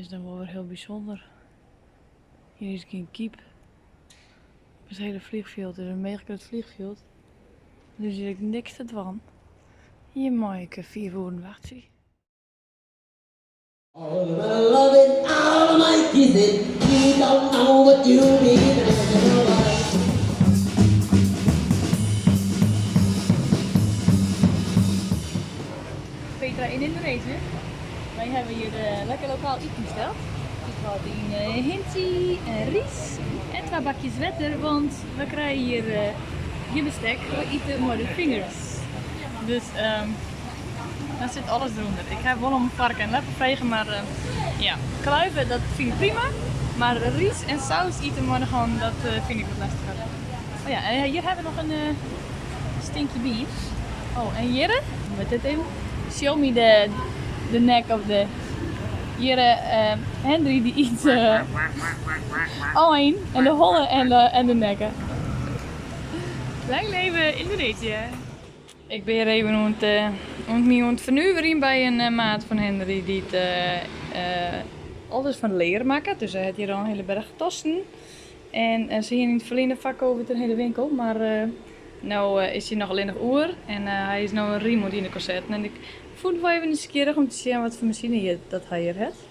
is dan wel weer heel bijzonder. Hier is geen kiep. Het hele vliegveld is een mega groot vliegveld. Dus hier is niks te dwan. Hier mag ik 4 woorden wachten. All my loving, all my kissing, you don't know what you mean. Petra in Indonesië. Wij hebben hier lekker lokaal eten besteld. Ik had een hinti, ries en 2 bakjes wetter, want we krijgen hier geen bestek. We eten maar de vingers. Dus daar zit alles eronder. Ik heb wel een varken en leppen vregen, maar ja, kluiven dat vind ik prima. Maar ries en saus eten maar gewoon, dat vind ik wat lastiger. Oh ja, en hier hebben we nog een stinkje beef. Oh, en hier, met dit in. Show me the neck of the... Hier, Henry die eet alleen en de hollen en de nekken. Lang leven Indonesië. Ik ben hier even aan het vernuiveren bij een maat van Henry die het alles van leer maakt. Dus hij heeft hier al een hele berg tassen. En ze hier in het verleden vak over de hele winkel, maar nou is hij nog alleen nog oer en hij is nou een remote in de corset. En ik vond het wel even nieuwsgierig om te zien wat voor machine dat hij hier heeft.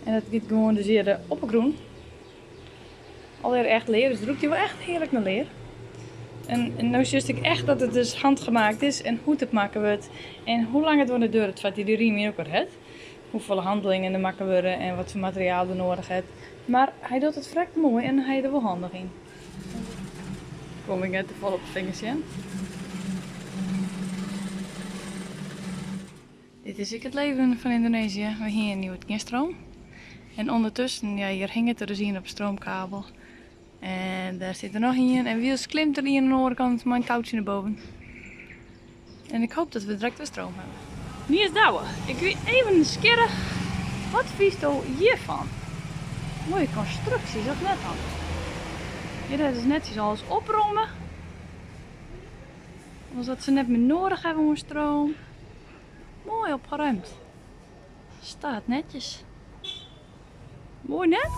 En dat gaat gewoon dus hier opgroen. Alweer echt leer, dus het ruikt hier wel echt heerlijk naar leer. En nu zie ik echt dat het dus handgemaakt is en hoe het maken wordt. En hoe lang het wordt duurt, wat die riem hier ook weer heeft. Hoeveel handelingen er maken worden en wat voor materiaal er nodig heeft. Maar hij doet het vrek mooi en hij er wel handig in. Kom ik net te vol op de vingers in. Dit is het leven van Indonesië. We hier nu geen stroom. En ondertussen, ja, hier hing het er dus in op stroomkabel. En daar zit er nog in. En Wiels klimt er hier aan de andere kant mijn touwtje naar boven. En ik hoop dat we direct weer stroom hebben. Hier is Douwe. Ik wil even skeren. Wat vies je hiervan? Mooie constructie, dat net al. Hier is netjes alles opruimen. Als dat ze net meer nodig hebben om stroom. Mooi opgeruimd. Staat netjes. Mooi net.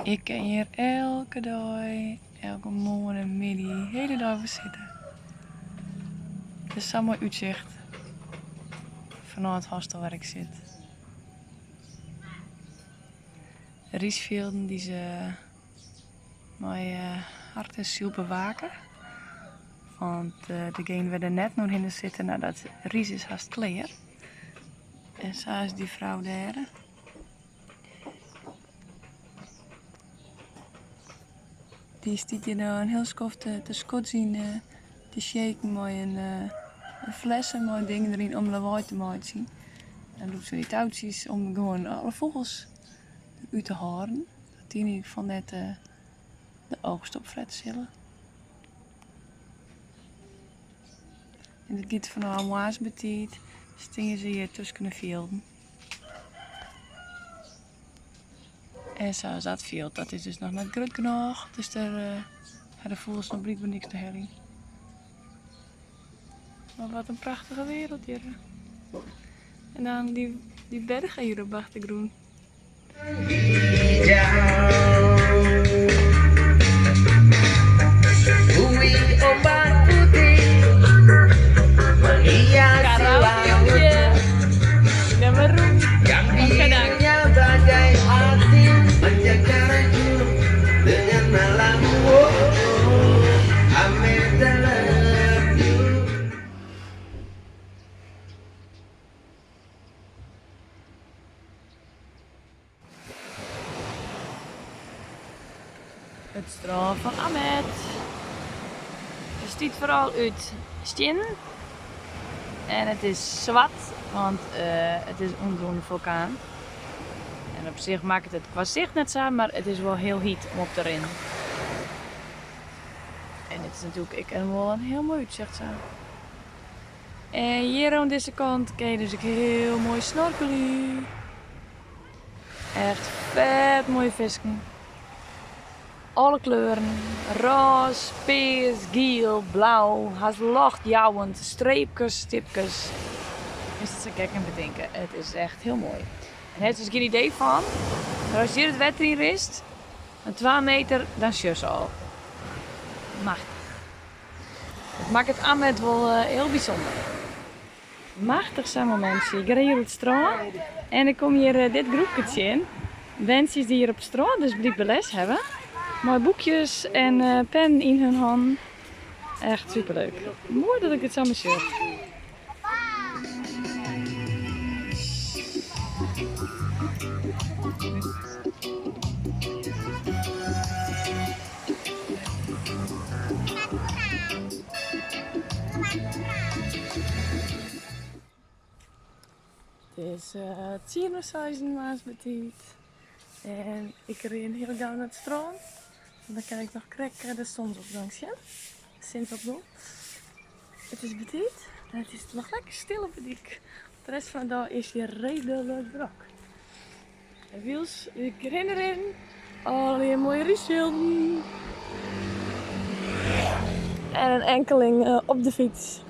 Ik kan hier elke dag, elke morgen en middag, de hele dag voor zitten. Het is zo'n mooi uitzicht vanuit het hostel waar ik zit. De riesvelden die ze met hart en ziel bewaken. Want degene waar er net nog in zitten, nou dat ries is haast klaar. En zo is die vrouw daar. Die stiet je nou een heel skof te skotzien, te shaken met een flessen, met dingen erin om lawaai te maken. Dan doet ze die touwtjes om gewoon alle vogels uit te houden. Dat die in ieder geval net de oogst op fret zullen. En dit gaat van de amoise betiet, stingen ze hier tussen de velden. En zo is dat veld, dat is dus nog net groot genoeg, dus daar hebben de vogels nog blijkbaar niks te herrie. Maar wat een prachtige wereld hier. En dan die bergen hier op achtergrond. Karaoke, nummer kadang. Het strand van Amet. Het stiet vooral uit stin. En het is zwart, want het is onder een vulkaan. En op zich maakt het qua zicht net zo, maar het is wel heel heet om op te rennen. En het is natuurlijk wel een heel mooi uitzicht zo. En hier aan deze kant kun je dus ook heel mooi snorkelen. Echt vet mooie visken. Alle kleuren. Roze, peers, geel, blauw, hazellocht, jouwend, streepjes, stipjes. Dus dat is gek en bedenken. Het is echt heel mooi. En het is dus geen idee van, maar als hier het water in is, een 2 meter, dan zie je al. Machtig. Het maakt het aan met wel heel bijzonder. Machtig zijn momentje. Ik ga hier op het strand en ik kom hier dit groepje in. Mensen die hier op het strand dus blijkbaar les hebben. Mooie boekjes en pen in hun hand. Echt superleuk. Mooi dat ik het samen zie. Het is tienerseizoen was betiet. En ik ren heel gauw naar het strand. En dan kan ik nog krekken de zonsopgang zien. Sinds op doel. Het is betiet. En het is nog lekker stil op het dik. De rest van de dag is hier redelijk brak. En wiels, ik ren erin. Alweer mooie riesschilden. En een enkeling op de fiets.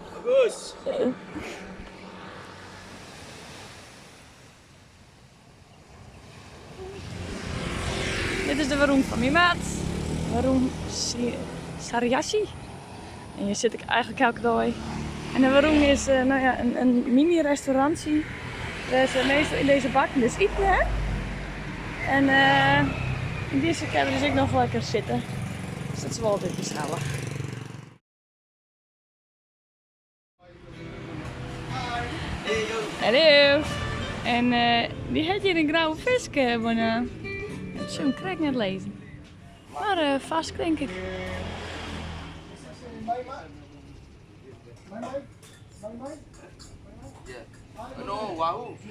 Dit is de warung van mijn maat. Warung Sariashi. En hier zit ik eigenlijk elke dag. En de warung is een mini-restaurantje. Waar ze meestal in deze bak dus eten. Hè? En in deze kan dus ik nog lekker zitten. Dus dat is wel altijd gezellig. Hallo! En die had hier een grauwe vis gewonnen. Zo krijg ik net lezen. Maar vast denk ik.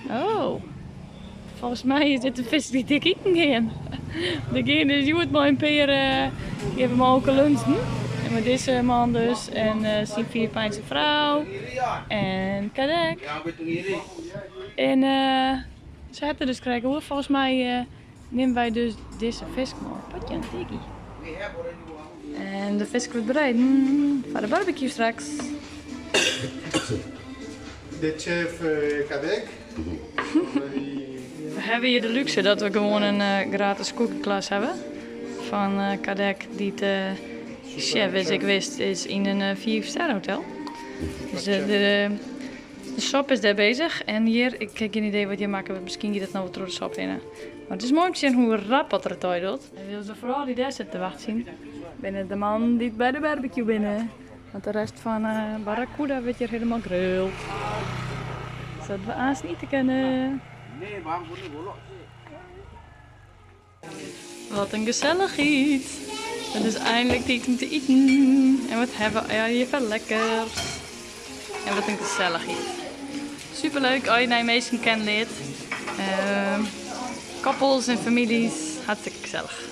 Oh, volgens mij is dit de vis die ik eten gaan. Degene is goed maar een peer geven me ook een lunchen. En met deze man dus en zijn Filipijnse vrouw en Kadek. En ze hebben dus krijgen hoor. Volgens mij nemen wij dus deze vis maar potje en tiki. En de vis wordt bereid voor de barbecue straks. De chef Kadek. We hebben hier de luxe dat we gewoon een gratis koekenklas hebben. Van Kadek, die de chef is, ik wist, is in een 4-ster hotel. Dus de shop is daar bezig. En hier, ik heb geen idee wat je maakt, misschien je dat nou wat door de shop in. Maar het is mooi om te zien hoe rap wat er het doet. En wil ze vooral die daar zit te wachten zien. Binnen de man die bij de barbecue binnen. Want de rest van Barracuda wordt hier helemaal grilled. Zodat we aans niet te kennen. Wat een gezellig iets. Het is eindelijk tijd om te eten. En wat hebben we hier voor lekkers. En wat een gezellig iets. Superleuk als je Nijmegen kent. Koppels en families. Hartstikke gezellig.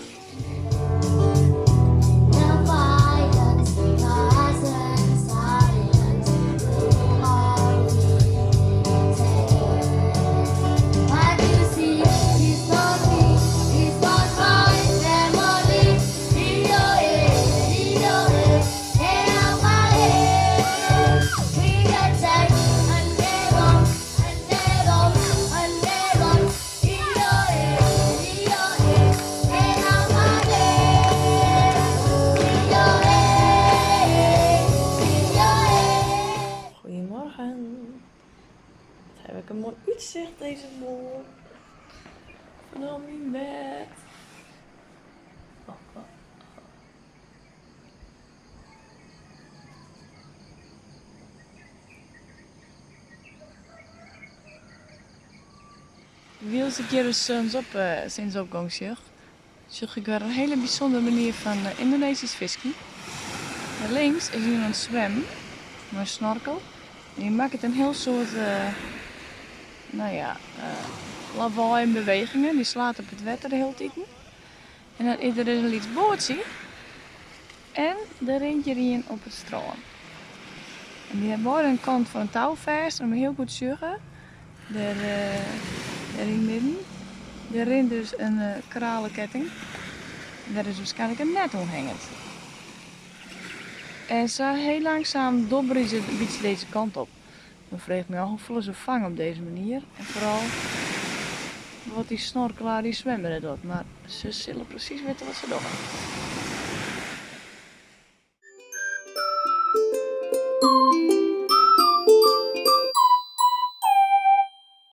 Een mooi uitzicht deze morgen. Vanaf mijn bed. Wie als ik hier de zonsop sinds opgang zie, zag ik weer een hele bijzondere manier van Indonesisch visken. Links is iemand aan het zwemmen met een snorkel. En die maakt het een heel soort lawaai en bewegingen. Die slaat op het water de hele tijd. En dan is er dus een iets bootje. En er rent je in op het strand. En die hebben beide een kant van een touw vast, om heel goed te zorgen. Daarin midden. Daarin dus een kralenketting. Daar is waarschijnlijk een net omhangend. En zo heel langzaam dobberen ze een beetje deze kant op. Dan vraag ik me af hoeveel ze vangen op deze manier. En vooral wat die snorkelaar die zwemmen doet. Maar ze zullen precies weten wat ze doen.